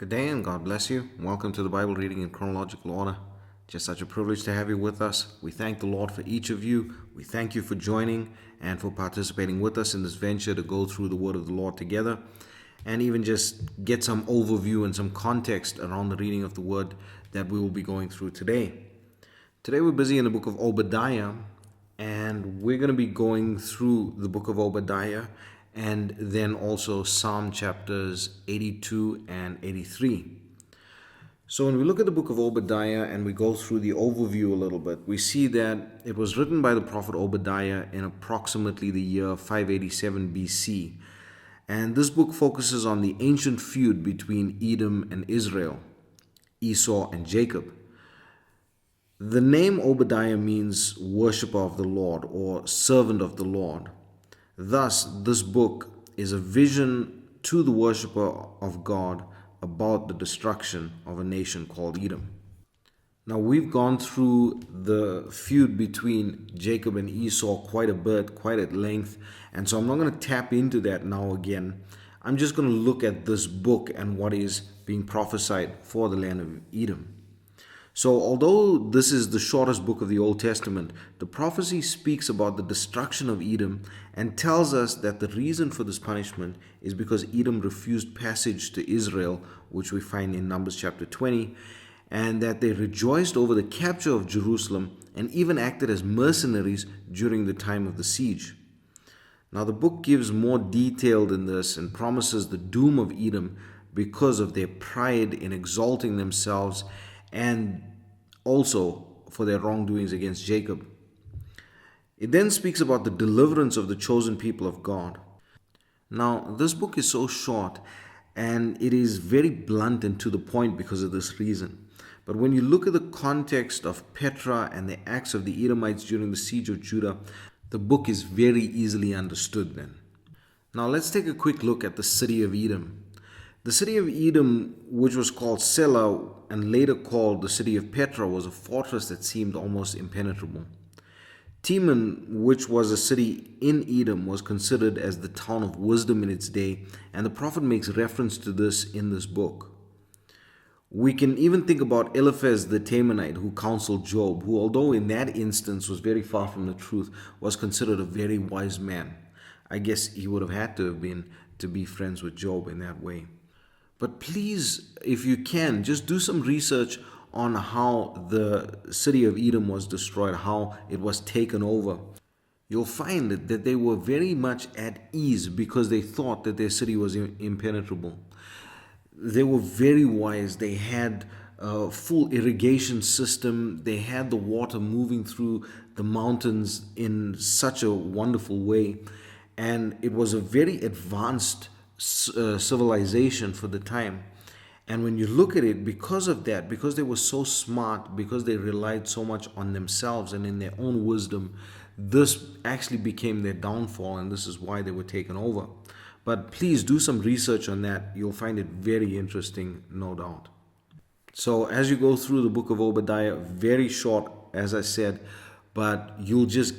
Good day and God bless you. Welcome to the Bible reading in chronological order. Just such a privilege to have you with us. We thank the Lord for each of you. We thank you for joining and for participating with us in this venture to go through the Word of the Lord together and even just get some overview and some context around the reading of the Word that we will be going through today. Today we're busy in the book of Obadiah, and we're going to be going through the book of Obadiah and then also Psalm chapters 82 and 83. So when we look at the book of Obadiah and we go through the overview a little bit, we see that it was written by the prophet Obadiah in approximately the year 587 BC. And this book focuses on the ancient feud between Edom and Israel, Esau and Jacob. The name Obadiah means worshipper of the Lord or servant of the Lord. Thus, this book is a vision to the worshipper of God about the destruction of a nation called Edom. Now, we've gone through the feud between Jacob and Esau quite a bit, quite at length, and so I'm not going to tap into that now again. I'm just going to look at this book and what is being prophesied for the land of Edom. So, although this is the shortest book of the Old Testament, the prophecy speaks about the destruction of Edom and tells us that the reason for this punishment is because Edom refused passage to Israel, which we find in Numbers chapter 20, and that they rejoiced over the capture of Jerusalem and even acted as mercenaries during the time of the siege. Now, the book gives more detail than this and promises the doom of Edom because of their pride in exalting themselves and also for their wrongdoings against Jacob. It then speaks about the deliverance of the chosen people of God. Now, this book is so short and it is very blunt and to the point because of this reason. But when you look at the context of Petra and the acts of the Edomites during the siege of Judah, the book is very easily understood then. Now, let's take a quick look at the city of Edom. The city of Edom, which was called Selah and later called the city of Petra, was a fortress that seemed almost impenetrable. Teman, which was a city in Edom, was considered as the town of wisdom in its day, and the prophet makes reference to this in this book. We can even think about Eliphaz the Temanite, who counseled Job, who, although in that instance was very far from the truth, was considered a very wise man. I guess he would have had to have been to be friends with Job in that way. But please, if you can, just do some research on how the city of Edom was destroyed, how it was taken over. You'll find that they were very much at ease because they thought that their city was impenetrable. They were very wise. They had a full irrigation system. They had the water moving through the mountains in such a wonderful way. And it was a very advanced civilization for the time. And when you look at it, because of that, because they were so smart, because they relied so much on themselves and in their own wisdom, this actually became their downfall, and this is why they were taken over. But please do some research on that. You'll find it very interesting, no doubt. So as you go through the book of Obadiah, very short, as I said, but you'll just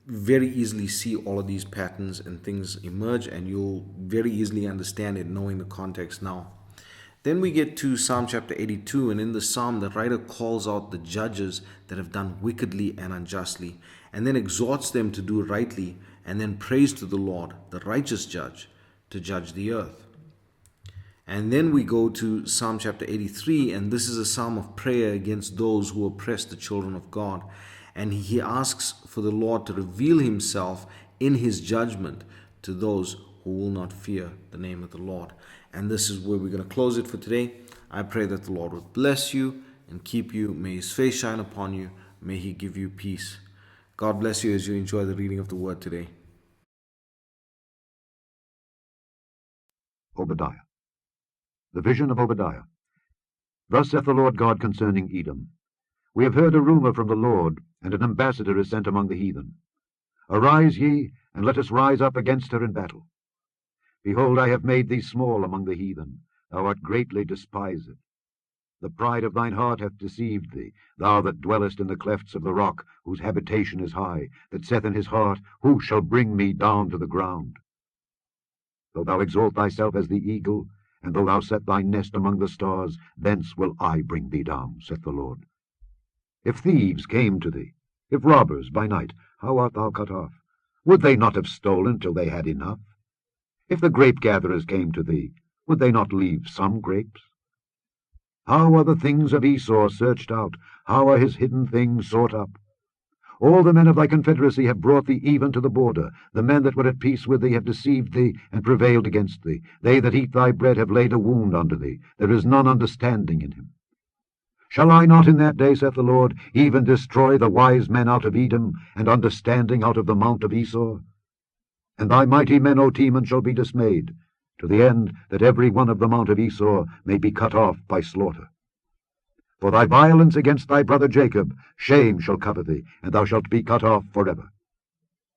very easily see all of these patterns and things emerge, and you'll very easily understand it knowing the context now. Then we get to Psalm chapter 82, and in the psalm the writer calls out the judges that have done wickedly and unjustly, and then exhorts them to do rightly, and then prays to the Lord, the righteous judge, to judge the earth. And then we go to Psalm chapter 83, and this is a psalm of prayer against those who oppress the children of God. And he asks for the Lord to reveal himself in his judgment to those who will not fear the name of the Lord. And this is where we're going to close it for today. I pray that the Lord would bless you and keep you. May his face shine upon you. May he give you peace. God bless you as you enjoy the reading of the word today. Obadiah. The vision of Obadiah. Thus saith the Lord God concerning Edom. We have heard a rumor from the Lord, and an ambassador is sent among the heathen. Arise ye, and let us rise up against her in battle. Behold, I have made thee small among the heathen. Thou art greatly despised. The pride of thine heart hath deceived thee, thou that dwellest in the clefts of the rock, whose habitation is high, that saith in his heart, Who shall bring me down to the ground? Though thou exalt thyself as the eagle, and though thou set thy nest among the stars, thence will I bring thee down, saith the Lord. If thieves came to thee, if robbers by night, how art thou cut off? Would they not have stolen till they had enough? If the grape-gatherers came to thee, would they not leave some grapes? How are the things of Esau searched out? How are his hidden things sought up? All the men of thy confederacy have brought thee even to the border. The men that were at peace with thee have deceived thee and prevailed against thee. They that eat thy bread have laid a wound unto thee. There is none understanding in him. Shall I not in that day, saith the Lord, even destroy the wise men out of Edom, and understanding out of the mount of Esau? And thy mighty men, O Teman, shall be dismayed, to the end that every one of the mount of Esau may be cut off by slaughter. For thy violence against thy brother Jacob, shame shall cover thee, and thou shalt be cut off forever.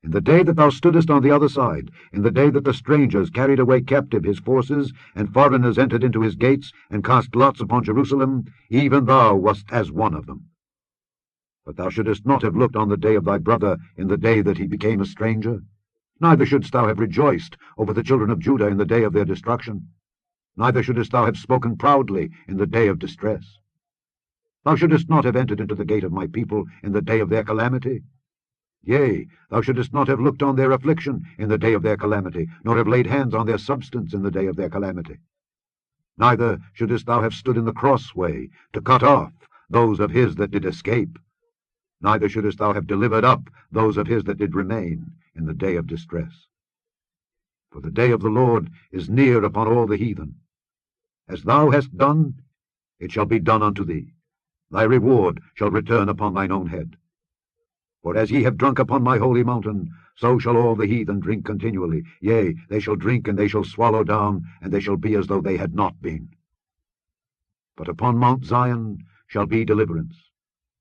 In the day that thou stoodest on the other side, in the day that the strangers carried away captive his forces, and foreigners entered into his gates, and cast lots upon Jerusalem, even thou wast as one of them. But thou shouldest not have looked on the day of thy brother in the day that he became a stranger. Neither shouldest thou have rejoiced over the children of Judah in the day of their destruction. Neither shouldest thou have spoken proudly in the day of distress. Thou shouldest not have entered into the gate of my people in the day of their calamity. Yea, thou shouldest not have looked on their affliction in the day of their calamity, nor have laid hands on their substance in the day of their calamity. Neither shouldest thou have stood in the crossway to cut off those of his that did escape. Neither shouldest thou have delivered up those of his that did remain in the day of distress. For the day of the Lord is near upon all the heathen. As thou hast done, it shall be done unto thee. Thy reward shall return upon thine own head. For as ye have drunk upon my holy mountain, so shall all the heathen drink continually. Yea, they shall drink, and they shall swallow down, and they shall be as though they had not been. But upon Mount Zion shall be deliverance,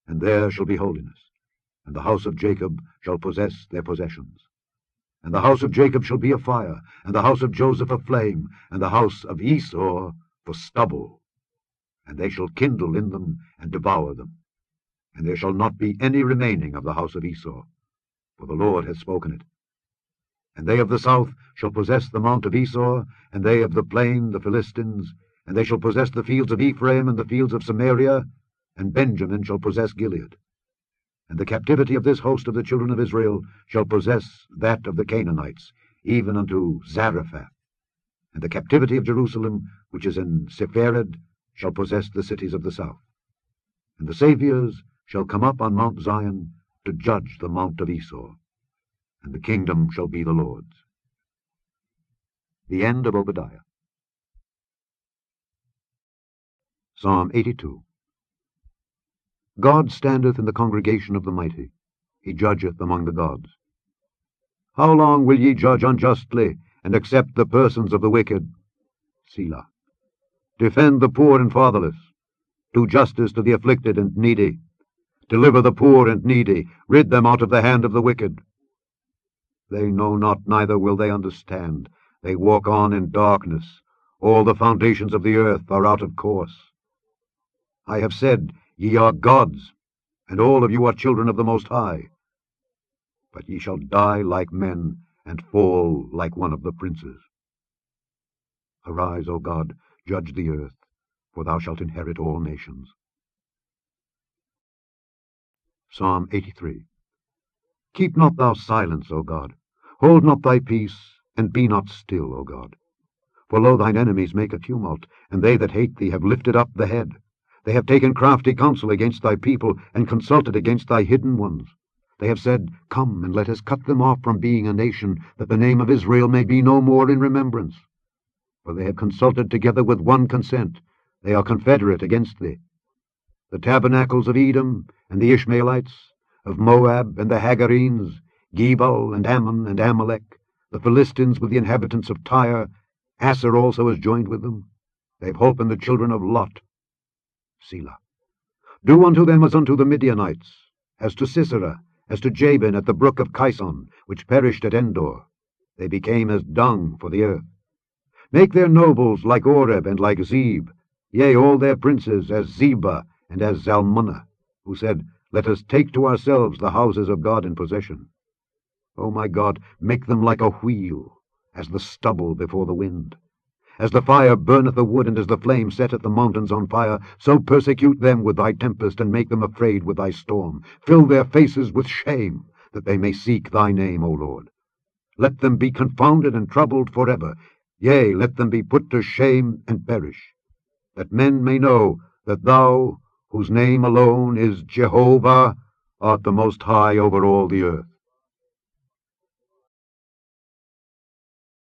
and there shall be holiness, and the house of Jacob shall possess their possessions. And the house of Jacob shall be a fire, and the house of Joseph a flame, and the house of Esau for stubble. And they shall kindle in them, and devour them. And there shall not be any remaining of the house of Esau, for the Lord hath spoken it. And they of the south shall possess the mount of Esau, and they of the plain the Philistines, and they shall possess the fields of Ephraim and the fields of Samaria, and Benjamin shall possess Gilead. And the captivity of this host of the children of Israel shall possess that of the Canaanites, even unto Zarephath. And the captivity of Jerusalem, which is in Sepharad, shall possess the cities of the south. And the Saviors shall come up on Mount Zion to judge the mount of Esau, and the kingdom shall be the Lord's. The end of Obadiah. Psalm 82. God standeth in the congregation of the mighty. He judgeth among the gods. How long will ye judge unjustly, and accept the persons of the wicked? Selah. Defend the poor and fatherless. Do justice to the afflicted and needy. Deliver the poor and needy. Rid them out of the hand of the wicked. They know not, neither will they understand. They walk on in darkness. All the foundations of the earth are out of course. I have said, Ye are gods, and all of you are children of the Most High. But ye shall die like men, and fall like one of the princes. Arise, O God, judge the earth, for thou shalt inherit all nations. Psalm 83. Keep not thou silence, O God. Hold not thy peace, and be not still, O God. For lo, thine enemies make a tumult, and they that hate thee have lifted up the head. They have taken crafty counsel against thy people, and consulted against thy hidden ones. They have said, Come, and let us cut them off from being a nation, that the name of Israel may be no more in remembrance. For they have consulted together with one consent. They are confederate against thee. The tabernacles of Edom, and the Ishmaelites, of Moab, and the Hagarenes, Gebal, and Ammon, and Amalek, the Philistines with the inhabitants of Tyre, Asser also is joined with them. They have holpen the children of Lot. Selah. Do unto them as unto the Midianites, as to Sisera, as to Jabin at the brook of Kison, which perished at Endor. They became as dung for the earth. Make their nobles like Oreb and like Zeb, yea, all their princes as Zebah and as Zalmunna, who said, Let us take to ourselves the houses of God in possession. O my God, make them like a wheel, as the stubble before the wind. As the fire burneth the wood, and as the flame setteth the mountains on fire, so persecute them with thy tempest, and make them afraid with thy storm. Fill their faces with shame, that they may seek thy name, O Lord. Let them be confounded and troubled forever. Yea, let them be put to shame and perish, that men may know that thou, whose name alone is Jehovah, art the most high over all the earth.